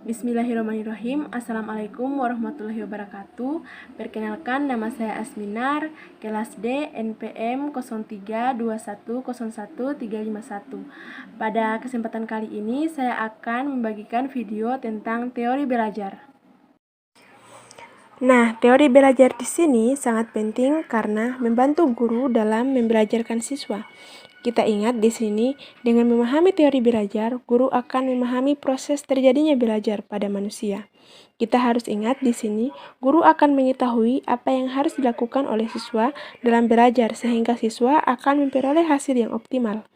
Bismillahirrahmanirrahim. Assalamualaikum warahmatullahi wabarakatuh. Perkenalkan, nama saya Asminar, kelas D, NPM 0321011351. Pada kesempatan kali ini, saya akan membagikan video tentang teori belajar. Nah, teori belajar di sini sangat penting karena membantu guru dalam membelajarkan siswa. Kita ingat di sini, dengan memahami teori belajar, guru akan memahami proses terjadinya belajar pada manusia. Kita harus ingat di sini, guru akan mengetahui apa yang harus dilakukan oleh siswa dalam belajar sehingga siswa akan memperoleh hasil yang optimal.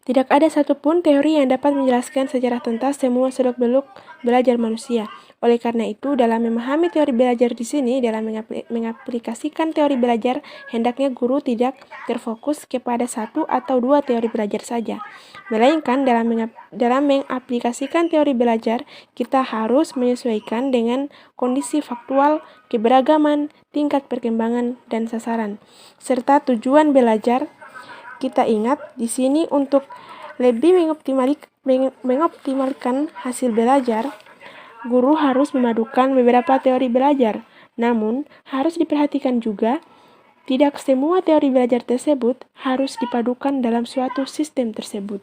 Tidak ada satupun teori yang dapat menjelaskan secara tuntas semua seluk-beluk belajar manusia. Oleh karena itu, dalam memahami teori belajar di sini, dalam mengaplikasikan teori belajar, hendaknya guru tidak terfokus kepada satu atau dua teori belajar saja. Melainkan, dalam mengaplikasikan teori belajar, kita harus menyesuaikan dengan kondisi faktual, keberagaman, tingkat perkembangan, dan sasaran, serta tujuan belajar. Kita ingat di sini untuk lebih mengoptimalkan hasil belajar, guru harus memadukan beberapa teori belajar. Namun, harus diperhatikan juga, tidak semua teori belajar tersebut harus dipadukan dalam suatu sistem tersebut.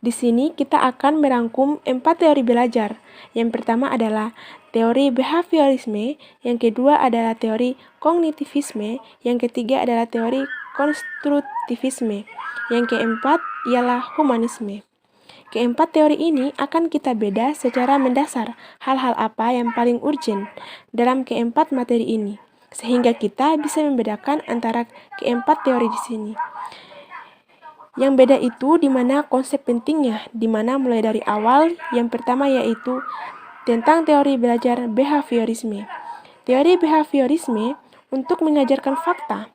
Di sini kita akan merangkum 4 teori belajar. Yang pertama adalah teori behaviorisme, yang kedua adalah teori kognitivisme, yang ketiga adalah teori konstruktivisme, yang keempat ialah humanisme. Keempat teori ini akan kita beda secara mendasar hal-hal apa yang paling urgent dalam keempat materi ini, sehingga kita bisa membedakan antara keempat teori di sini. Yang beda itu di mana konsep pentingnya, di mana mulai dari awal, yang pertama yaitu tentang teori belajar behaviorisme. Teori behaviorisme untuk mengajarkan fakta.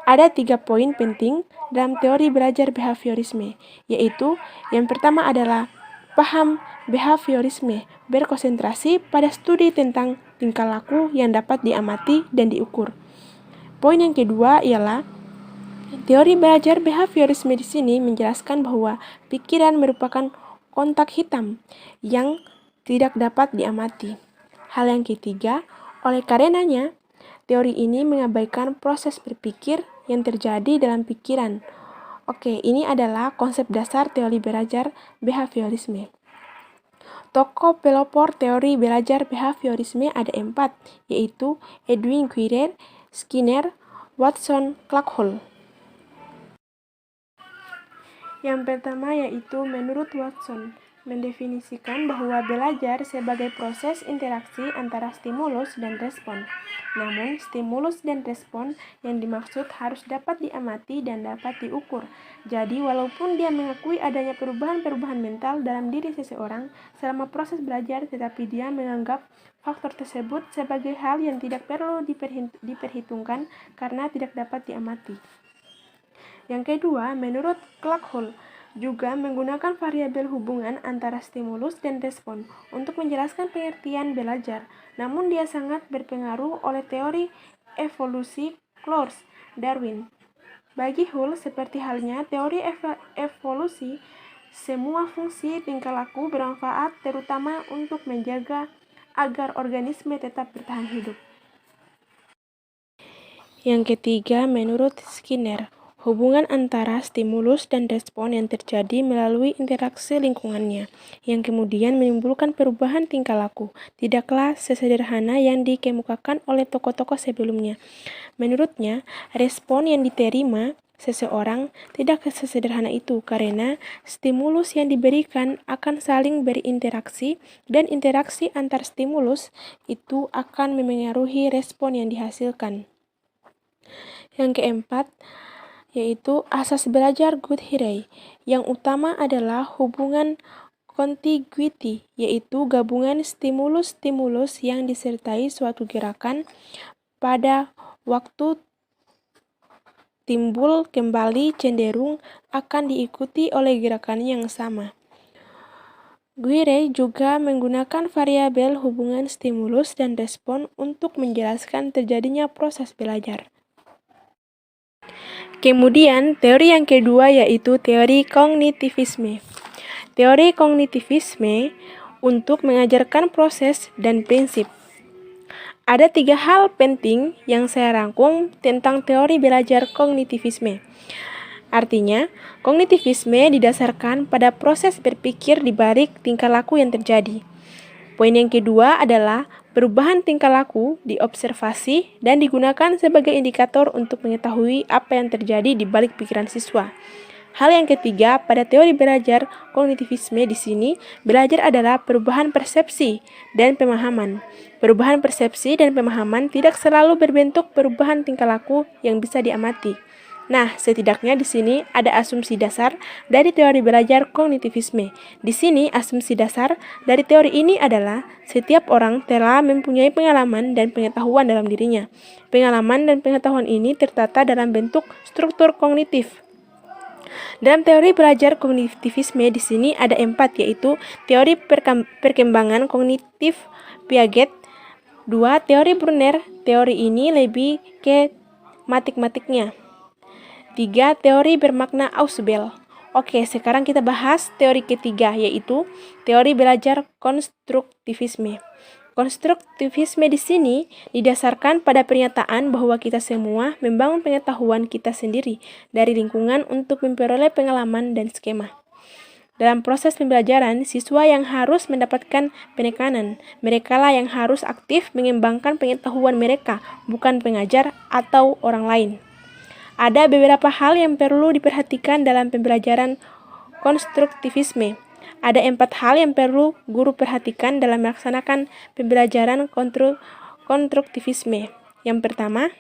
Ada 3 poin penting dalam teori belajar behaviorisme, yaitu yang pertama adalah paham behaviorisme berkonsentrasi pada studi tentang tingkah laku yang dapat diamati dan diukur. Poin yang kedua ialah teori belajar behaviorisme di sini menjelaskan bahwa pikiran merupakan kontak hitam yang tidak dapat diamati. Hal yang ketiga, oleh karenanya, teori ini mengabaikan proses berpikir yang terjadi dalam pikiran. Oke, ini adalah konsep dasar teori belajar behaviorisme. Tokoh pelopor teori belajar behaviorisme ada 4, yaitu Edwin Guerre, Skinner, Watson, Clark-Hall. Yang pertama yaitu menurut Watson, mendefinisikan bahwa belajar sebagai proses interaksi antara stimulus dan respon. Namun, stimulus dan respon yang dimaksud harus dapat diamati dan dapat diukur. Jadi, walaupun dia mengakui adanya perubahan-perubahan mental dalam diri seseorang selama proses belajar, tetapi dia menganggap faktor tersebut sebagai hal yang tidak perlu diperhitungkan karena tidak dapat diamati. Yang kedua, menurut Clark-Hall, juga menggunakan variabel hubungan antara stimulus dan respon untuk menjelaskan pengertian belajar. Namun dia sangat berpengaruh oleh teori evolusi Charles Darwin. Bagi Hull, seperti halnya teori evolusi, semua fungsi tingkah laku bermanfaat terutama untuk menjaga agar organisme tetap bertahan hidup. Yang ketiga, menurut Skinner, hubungan antara stimulus dan respon yang terjadi melalui interaksi lingkungannya, yang kemudian menimbulkan perubahan tingkah laku, tidaklah sesederhana yang dikemukakan oleh tokoh-tokoh sebelumnya. Menurutnya, respon yang diterima seseorang tidak sesederhana itu karena stimulus yang diberikan akan saling berinteraksi dan interaksi antar stimulus itu akan memengaruhi respon yang dihasilkan. Yang keempat, yaitu asas belajar Guthrie. Yang utama adalah hubungan contiguity, yaitu gabungan stimulus-stimulus yang disertai suatu gerakan pada waktu timbul kembali cenderung akan diikuti oleh gerakan yang sama. Guthrie juga menggunakan variabel hubungan stimulus dan respon untuk menjelaskan terjadinya proses belajar. Kemudian, teori yang kedua yaitu teori kognitivisme. teori kognitivisme untuk mengajarkan proses dan prinsip. Ada 3 hal penting yang saya rangkum tentang teori belajar kognitivisme. Artinya, kognitivisme didasarkan pada proses berpikir di balik tingkah laku yang terjadi. Poin yang kedua adalah perubahan tingkah laku diobservasi dan digunakan sebagai indikator untuk mengetahui apa yang terjadi di balik pikiran siswa. Hal yang ketiga, pada teori belajar kognitivisme di sini, belajar adalah perubahan persepsi dan pemahaman. Perubahan persepsi dan pemahaman tidak selalu berbentuk perubahan tingkah laku yang bisa diamati. Nah, setidaknya di sini ada asumsi dasar dari teori belajar kognitivisme. Di sini, asumsi dasar dari teori ini adalah setiap orang telah mempunyai pengalaman dan pengetahuan dalam dirinya. Pengalaman dan pengetahuan ini tertata dalam bentuk struktur kognitif. Dalam teori belajar kognitivisme di sini ada 4, yaitu teori perkembangan kognitif Piaget. 2. Teori Brunner. Teori ini lebih ke matematiknya. 3. Teori bermakna Ausubel. Oke, sekarang kita bahas teori ketiga, yaitu teori belajar konstruktivisme. Konstruktivisme di sini didasarkan pada pernyataan bahwa kita semua membangun pengetahuan kita sendiri dari lingkungan untuk memperoleh pengalaman dan skema. Dalam proses pembelajaran, siswa yang harus mendapatkan penekanan. Merekalah yang harus aktif mengembangkan pengetahuan mereka, bukan pengajar atau orang lain. Ada beberapa hal yang perlu diperhatikan dalam pembelajaran konstruktivisme. Ada 4 hal yang perlu guru perhatikan dalam melaksanakan pembelajaran konstruktivisme. Yang pertama,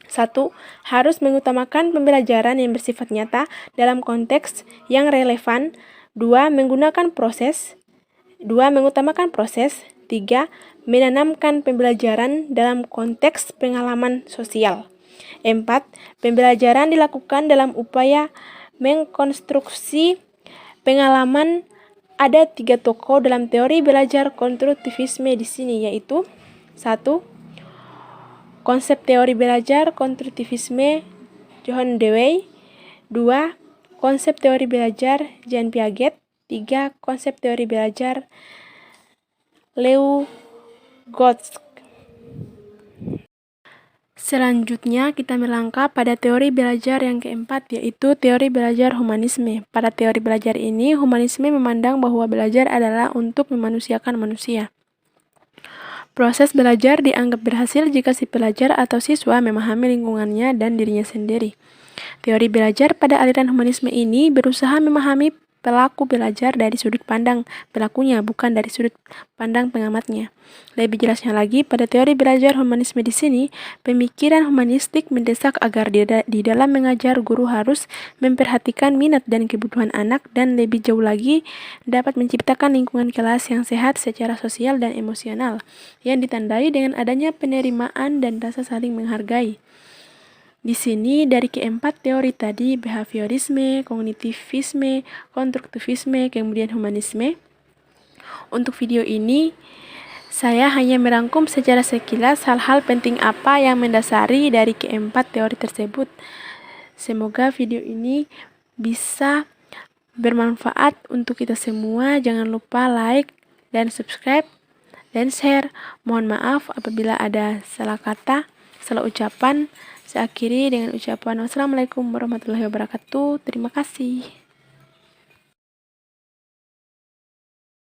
1. Harus mengutamakan pembelajaran yang bersifat nyata dalam konteks yang relevan. 2. Mengutamakan proses. 3. Menanamkan pembelajaran dalam konteks pengalaman sosial. 4. Pembelajaran dilakukan dalam upaya mengkonstruksi pengalaman. Ada 3 tokoh dalam teori belajar konstruktivisme di sini, yaitu 1. Konsep teori belajar konstruktivisme Johann Dewey. 2. Konsep teori belajar Jean Piaget. 3. Konsep teori belajar Leo Goetz. Selanjutnya kita melangkah pada teori belajar yang keempat, yaitu teori belajar humanisme. Pada teori belajar ini, humanisme memandang bahwa belajar adalah untuk memanusiakan manusia. Proses belajar dianggap berhasil jika si pelajar atau siswa memahami lingkungannya dan dirinya sendiri. Teori belajar pada aliran humanisme ini berusaha memahami pelaku belajar dari sudut pandang pelakunya, bukan dari sudut pandang pengamatnya. Lebih jelasnya lagi, pada teori belajar humanisme di sini, pemikiran humanistik mendesak agar di dalam mengajar guru harus memperhatikan minat dan kebutuhan anak, dan lebih jauh lagi dapat menciptakan lingkungan kelas yang sehat secara sosial dan emosional, yang ditandai dengan adanya penerimaan dan rasa saling menghargai. Di sini dari keempat teori tadi, behaviorisme, kognitivisme, konstruktivisme, kemudian humanisme. Untuk video ini, saya hanya merangkum secara sekilas hal-hal penting apa yang mendasari dari keempat teori tersebut. Semoga video ini bisa bermanfaat untuk kita semua. Jangan lupa like dan subscribe dan share. Mohon maaf apabila ada salah kata, salah ucapan. Saya akhiri dengan ucapan wassalamualaikum warahmatullahi wabarakatuh. Terima kasih.